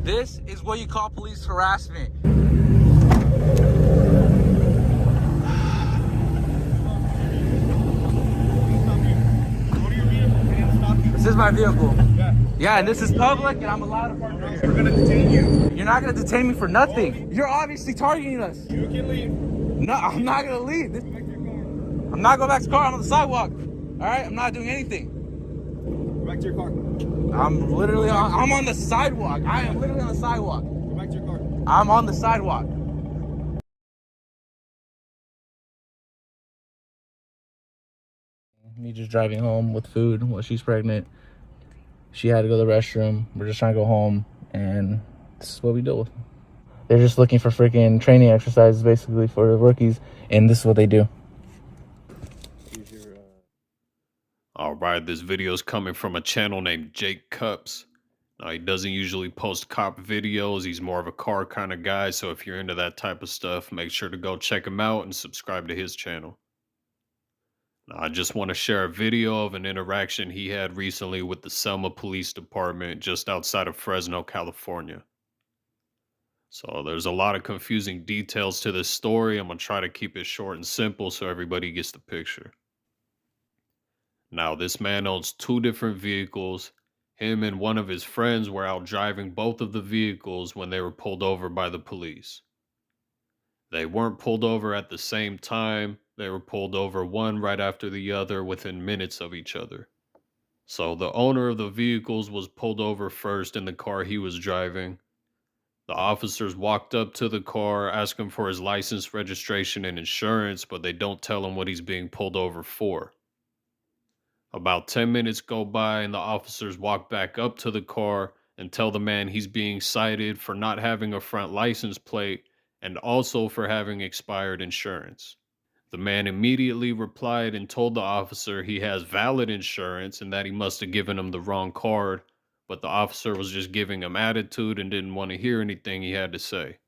This is what you call police harassment. This is my vehicle. Yeah, and this is public, and I'm allowed to park right here. We're gonna detain you. You're not gonna detain me for nothing. You're obviously targeting us. You can leave. No, I'm not gonna leave. Go back to your car. I'm not going back to the car. I'm on the sidewalk. All right, I'm not doing anything. Go back to your car. I'm literally on. I'm on the sidewalk. I am literally on the sidewalk. Go back to your car. I'm on the sidewalk. Me just driving home with food while she's pregnant. She had to go to the restroom. We're just trying to go home, and this is what we deal with. They're just looking for freaking training exercises, basically, for the rookies, and this is what they do. All right, this video is coming from a channel named Jake Cups. Now, he doesn't usually post cop videos. He's more of a car kind of guy. So if you're into that type of stuff, make sure to go check him out and subscribe to his channel. Now, I just want to share a video of an interaction he had recently with the Selma Police Department just outside of Fresno, California. So there's a lot of confusing details to this story. I'm going to try to keep it short and simple so everybody gets the picture. Now, this man owns 2 different vehicles. Him and one of his friends were out driving both of the vehicles when they were pulled over by the police. They weren't pulled over at the same time. They were pulled over one right after the other within minutes of each other. So the owner of the vehicles was pulled over first in the car he was driving. The officers walked up to the car, asked him for his license, registration, and insurance, but they don't tell him what he's being pulled over for. About 10 minutes go by and the officers walk back up to the car and tell the man he's being cited for not having a front license plate and also for having expired insurance. The man immediately replied and told the officer he has valid insurance and that he must have given him the wrong card, but the officer was just giving him attitude and didn't want to hear anything he had to say.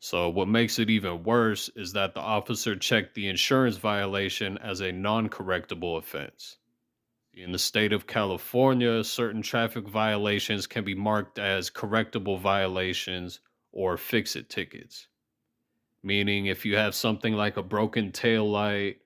So what makes it even worse is that the officer checked the insurance violation as a non-correctable offense. In the state of California, certain traffic violations can be marked as correctable violations or fix-it tickets. Meaning if you have something like a broken tail light,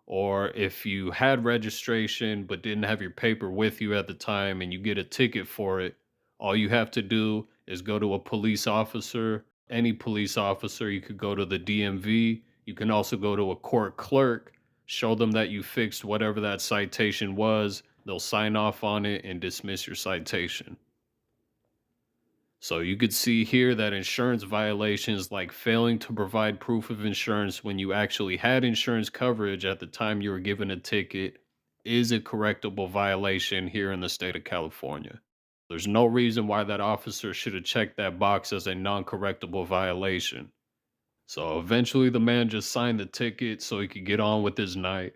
or if you had registration but didn't have your paper with you at the time and you get a ticket for it, all you have to do is go to a police officer. Any police officer, you could go to the DMV. You can also go to a court clerk, show them that you fixed whatever that citation was. They'll sign off on it and dismiss your citation. So you could see here that insurance violations like failing to provide proof of insurance when you actually had insurance coverage at the time you were given a ticket is a correctable violation here in the state of California. There's no reason why that officer should have checked that box as a non-correctable violation. So eventually the man just signed the ticket so he could get on with his night.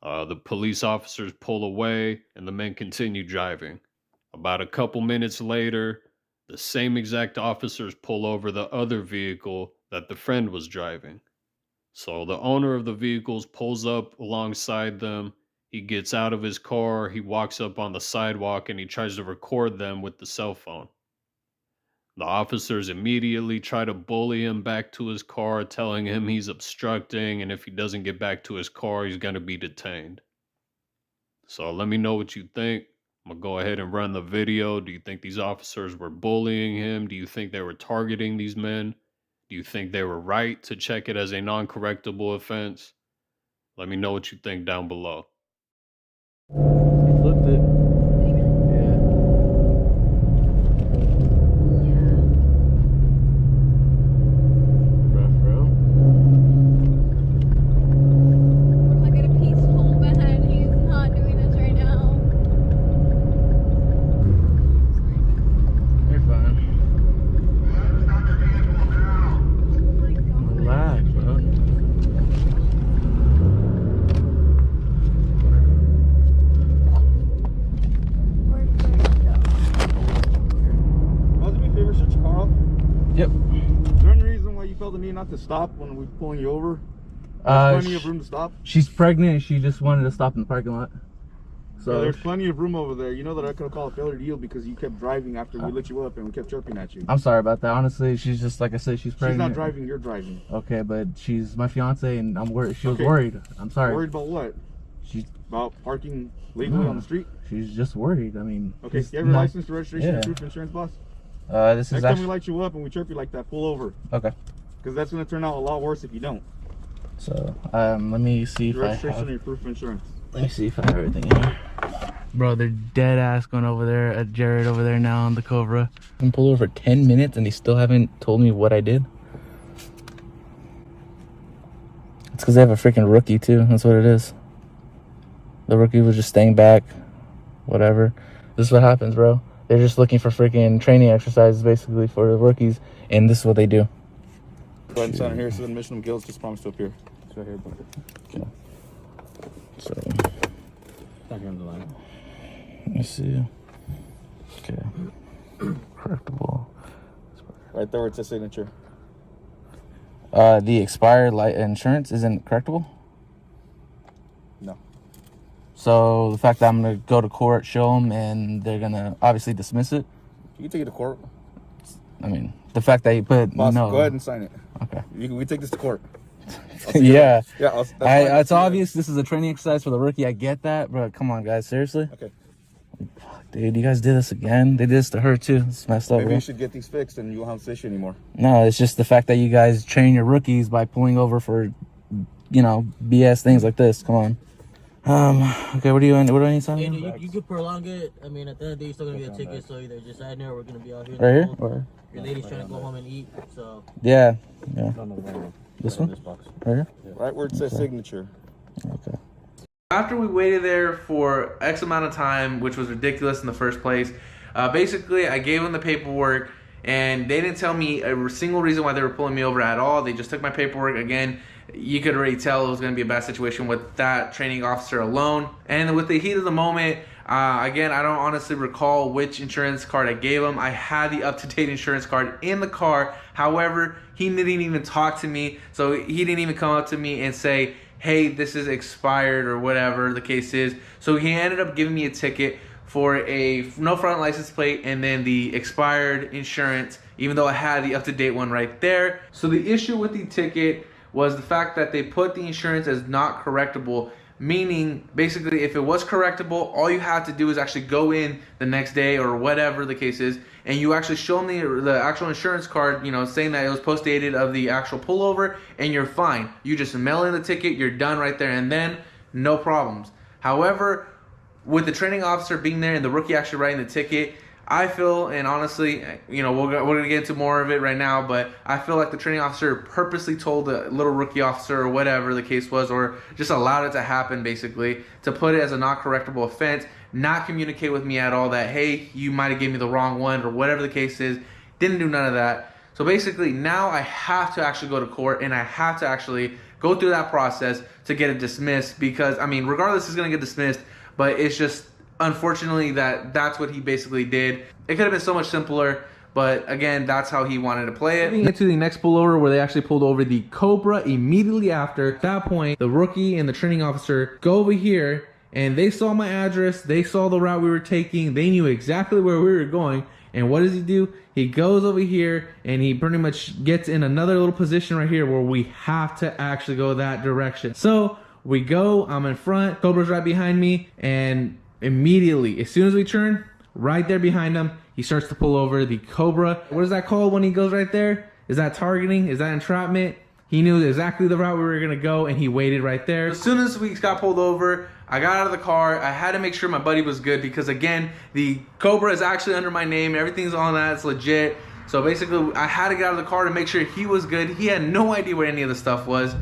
The police officers pull away and the men continue driving. About a couple minutes later, the same exact officers pull over the other vehicle that the friend was driving. So the owner of the vehicles pulls up alongside them. He gets out of his car, he walks up on the sidewalk, and he tries to record them with the cell phone. The officers immediately try to bully him back to his car, telling him he's obstructing, and if he doesn't get back to his car, he's going to be detained. So let me know what you think. I'm going to go ahead and run the video. Do you think these officers were bullying him? Do you think they were targeting these men? Do you think they were right to check it as a non-correctable offense? Let me know what you think down below. He flipped it. Yeah. Rough, bro. Look at a peaceful man. He's not doing this right now. You're fine. Oh my god. Relax, bro. Yep. Is there any reason why you felt the need not to stop when we were pulling you over? Plenty of room to stop. She's pregnant and she just wanted to stop in the parking lot. So yeah, there's plenty of room over there. You know that I could have called a failure to yield because you kept driving after we lit you up and we kept chirping at you. I'm sorry about that. Honestly, she's just like I said, she's pregnant. She's not driving, you're driving. Okay, but she's my fiance, and I'm worried. She was worried. I'm sorry. Worried about what? She's about parking legally on the street. She's just worried. I mean, okay. You have your license, registration, and proof of insurance, boss? This is next time we light you up and we chirp you like that, pull over. Okay. Because that's going to turn out a lot worse if you don't. So, let me see if I have registration and your proof of insurance. Let me see if I have everything in here. Bro, they're dead ass going over there at Jared over there now on the Cobra. I've been pulled over for 10 minutes and they still haven't told me what I did. It's because they have a freaking rookie too. That's what it is. The rookie was just staying back. Whatever. This is what happens, bro. They're just looking for freaking training exercises basically for the rookies. And this is what they do. Go ahead and sign it here. So the admission of guilt just promised to appear. It's right here, bro. Okay. So. Not here on the line. Let me see. Okay. Correctable. Right there where it says signature. The expired light insurance isn't correctable? No. So the fact that I'm going to go to court, show them, and they're going to obviously dismiss it? You can take it to court. I mean, the fact that you put Boss, no. go ahead and sign it. Okay. We take this to court. Yeah. Yeah. It's obvious this is a training exercise for the rookie. I get that, but come on, guys. Seriously? Okay. Dude, you guys did this again. They did this to her, too. It's messed up, Maybe bro. you should get these fixed and you won't have this issue anymore. No, it's just the fact that you guys train your rookies by pulling over for, you know, BS things like this. Come on. Okay, what do I need to sign? Hey, you could prolong it. I mean, at the end of the day, you're still gonna get a ticket, so either just sign there or we're gonna be out here. Right here? Or? Your lady's trying to go home and eat, so. Yeah. This one? Right here? Right where it says signature. Okay. After we waited there for X amount of time, which was ridiculous in the first place, basically I gave them the paperwork and they didn't tell me a single reason why they were pulling me over at all. They just took my paperwork. Again, you could already tell it was going to be a bad situation with that training officer alone. And with the heat of the moment, again, I don't honestly recall which insurance card I gave him. I had the up-to-date insurance card in the car. However, he didn't even talk to me. So he didn't even come up to me and say, hey, this is expired or whatever the case is. So he ended up giving me a ticket for a no front license plate and then the expired insurance, even though I had the up-to-date one right there. So the issue with the ticket was the fact that they put the insurance as not correctable, meaning basically if it was correctable, all you have to do is actually go in the next day or whatever the case is, and you actually show them the actual insurance card, you know, saying that it was post-dated of the actual pullover, and you're fine. You just mail in the ticket, you're done right there and then, no problems. However, with the training officer being there and the rookie actually writing the ticket, I feel, and honestly, you know, we're going to get into more of it right now, but I feel like the training officer purposely told the little rookie officer or whatever the case was, or just allowed it to happen basically, to put it as a not correctable offense, not communicate with me at all that, hey, you might have gave me the wrong one or whatever the case is. Didn't do none of that. So basically now I have to actually go to court and I have to actually go through that process to get it dismissed, because, I mean, regardless it's going to get dismissed, but it's just unfortunately that's what he basically did. It could have been so much simpler, but again, that's how he wanted to play it. Moving into the next pullover where they actually pulled over the Cobra immediately after. At that point, the rookie and the training officer go over here and they saw my address, they saw the route we were taking, they knew exactly where we were going. And what does he do? He goes over here and he pretty much gets in another little position right here where we have to actually go that direction. So we go, I'm in front, Cobra's right behind me, and immediately, as soon as we turn, right there behind him, he starts to pull over the Cobra. What is that called when he goes right there? Is that targeting? Is that entrapment? He knew exactly the route we were gonna go and he waited right there. As soon as we got pulled over, I got out of the car. I had to make sure my buddy was good because again, the Cobra is actually under my name. Everything's on that, it's legit. So basically, I had to get out of the car to make sure he was good. He had no idea where any of the stuff was.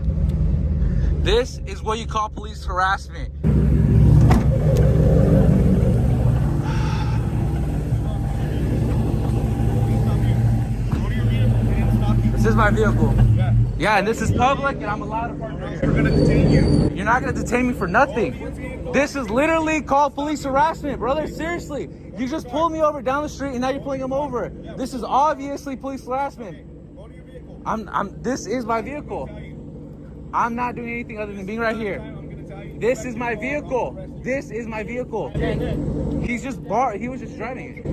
This is what you call police harassment. This is my vehicle. Yeah, and this is public, and I'm allowed to park right here. We're gonna detain you. You're not gonna detain me for nothing. This is literally called police harassment, brother. Seriously, you just pulled me over down the street, and now you're pulling him over. This is obviously police harassment. This is my vehicle. I'm not doing anything other than being right here. This is my vehicle. This is my vehicle. He's just he was just driving it.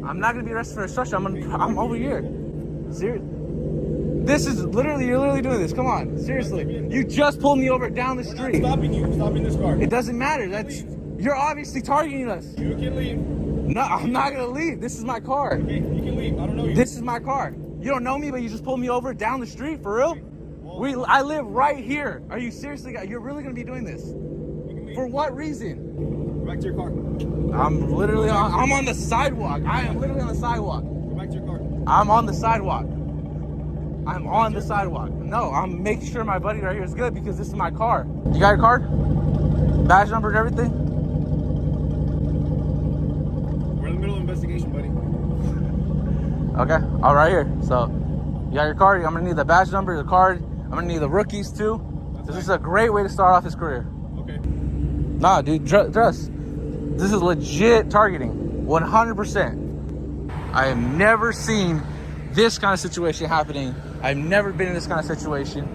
I'm not gonna be arrested for obstruction. I'm over here. Seriously. This is literally, you're literally doing this. Come on, seriously. You just pulled me over down the street. I'm stopping you. I'm stopping this car. It doesn't matter. You're obviously targeting us. You can leave. No, I'm not gonna leave. This is my car. Okay, you can leave. I don't know you. This is my car. You don't know me, but you just pulled me over down the street, for real? I live right here. Are you seriously? You're really gonna be doing this? For what reason? Go back to your car. I'm literally I'm on the sidewalk. I am literally on the sidewalk. Go back to your car. I'm on the sidewalk. I'm on the sidewalk. No, I'm making sure my buddy right here is good because this is my car. You got your card? Badge number and everything? We're in the middle of investigation, buddy. Okay, all right here. So, you got your card. I'm gonna need the badge number, the card. I'm gonna need the rookies too. This is a great way to start off his career. Okay. Nah, dude, trust. This is legit targeting, 100%. I have never seen this kind of situation happening. I've never been in this kind of situation.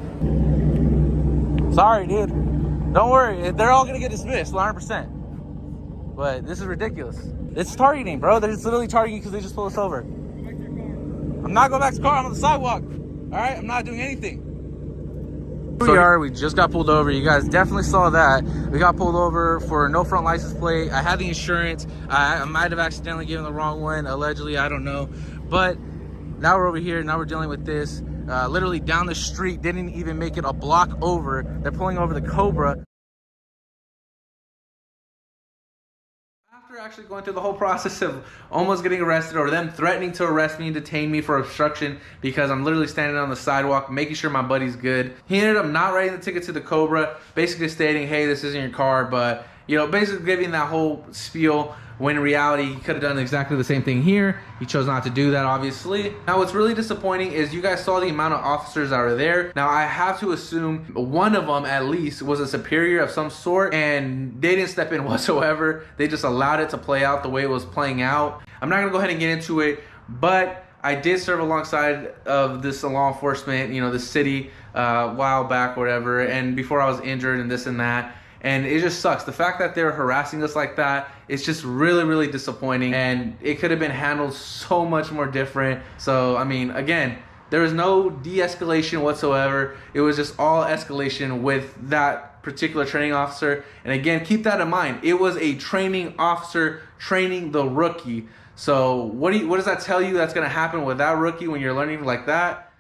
Sorry, dude. Don't worry, they're all gonna get dismissed, 100%. But this is ridiculous. It's targeting, bro. They're just literally targeting because they just pulled us over. Go back to your car. I'm not going back to the car. I'm on the sidewalk. All right, I'm not doing anything. So we just got pulled over. You guys definitely saw that. We got pulled over for no front license plate. I had the insurance. I might have accidentally given the wrong one, allegedly. I don't know. But now we're over here. Now we're dealing with this. Literally down the street. Didn't even make it a block over. They're pulling over the Cobra. After actually going through the whole process of almost getting arrested or them threatening to arrest me and detain me for obstruction because I'm literally standing on the sidewalk making sure my buddy's good, he ended up not writing the ticket to the Cobra, basically stating, hey, this isn't your car, but, you know, basically giving that whole spiel when in reality he could have done exactly the same thing here. He chose not to do that, obviously. Now what's really disappointing is you guys saw the amount of officers that are there. Now I have to assume one of them at least was a superior of some sort and they didn't step in whatsoever. They just allowed it to play out the way it was playing out. I'm not gonna go ahead and get into it, but I did serve alongside of this law enforcement, you know, the city a while back or whatever, and before I was injured and this and that. And it just sucks. The fact that they're harassing us like that, it's just really, really disappointing. And it could have been handled so much more different. So, I mean, again, there was no de-escalation whatsoever. It was just all escalation with that particular training officer. And again, keep that in mind. It was a training officer training the rookie. So what does that tell you that's going to happen with that rookie when you're learning like that?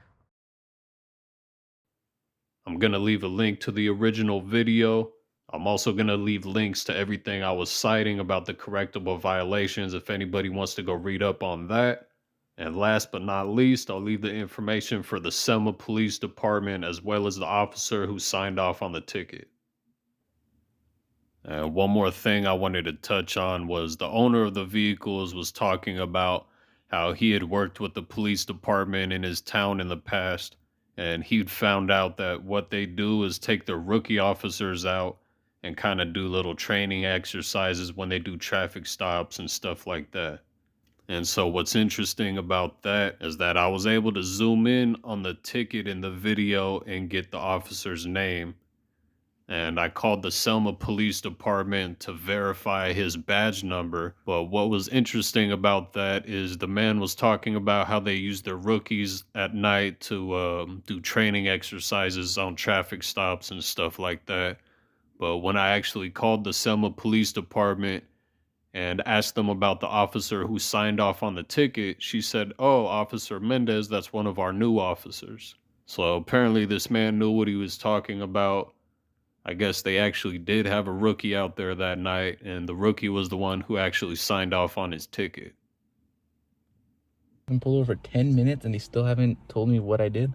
I'm going to leave a link to the original video. I'm also going to leave links to everything I was citing about the correctable violations if anybody wants to go read up on that. And last but not least, I'll leave the information for the Selma Police Department as well as the officer who signed off on the ticket. And one more thing I wanted to touch on was the owner of the vehicles was talking about how he had worked with the police department in his town in the past. And he'd found out that what they do is take the rookie officers out and kind of do little training exercises when they do traffic stops and stuff like that. And so what's interesting about that is that I was able to zoom in on the ticket in the video and get the officer's name. And I called the Selma Police Department to verify his badge number. But what was interesting about that is the man was talking about how they use their rookies at night to do training exercises on traffic stops and stuff like that. But when I actually called the Selma Police Department and asked them about the officer who signed off on the ticket, she said, oh, Officer Mendez, that's one of our new officers. So apparently this man knew what he was talking about. I guess they actually did have a rookie out there that night, and the rookie was the one who actually signed off on his ticket. I've been pulled over for 10 minutes and they still haven't told me what I did.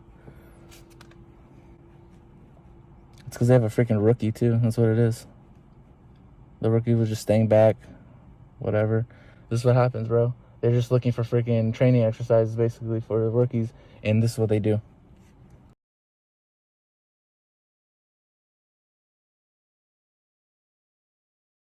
It's because they have a freaking rookie too. That's what it is. The rookie was just staying back. Whatever. This is what happens, bro. They're just looking for freaking training exercises basically for the rookies. And this is what they do.